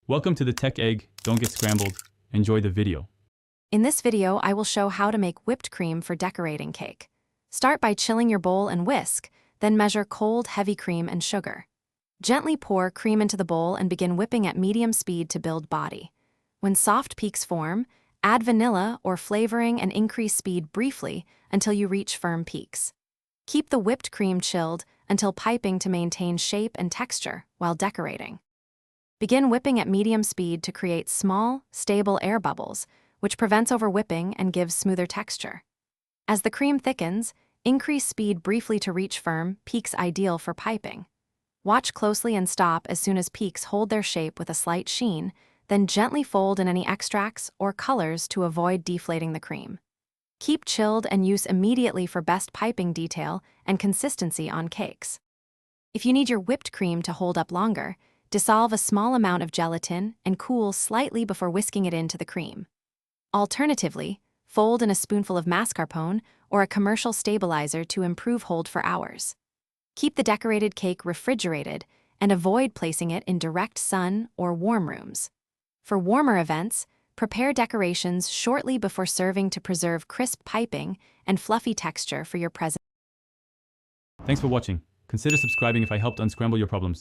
Welcome to the Tech Egg. Don't get scrambled. Enjoy the video. In this video, I will show how to make whipped cream for decorating cake. Start by chilling your bowl and whisk, then measure cold, heavy cream and sugar. Gently pour cream into the bowl and begin whipping at medium speed to build body. When soft peaks form, add vanilla or flavoring and increase speed briefly until you reach firm peaks. Keep the whipped cream chilled until piping to maintain shape and texture while decorating. Begin whipping at medium speed to create small, stable air bubbles, which prevents over-whipping and gives smoother texture. As the cream thickens, increase speed briefly to reach firm peaks ideal for piping. Watch closely and stop as soon as peaks hold their shape with a slight sheen, then gently fold in any extracts or colors to avoid deflating the cream. Keep chilled and use immediately for best piping detail and consistency on cakes. If you need your whipped cream to hold up longer, dissolve a small amount of gelatin and cool slightly before whisking it into the cream. Alternatively, fold in a spoonful of mascarpone or a commercial stabilizer to improve hold for hours. Keep the decorated cake refrigerated and avoid placing it in direct sun or warm rooms. For warmer events, prepare decorations shortly before serving to preserve crisp piping and fluffy texture for your present. Thanks for watching. Consider subscribing if I helped unscramble your problems.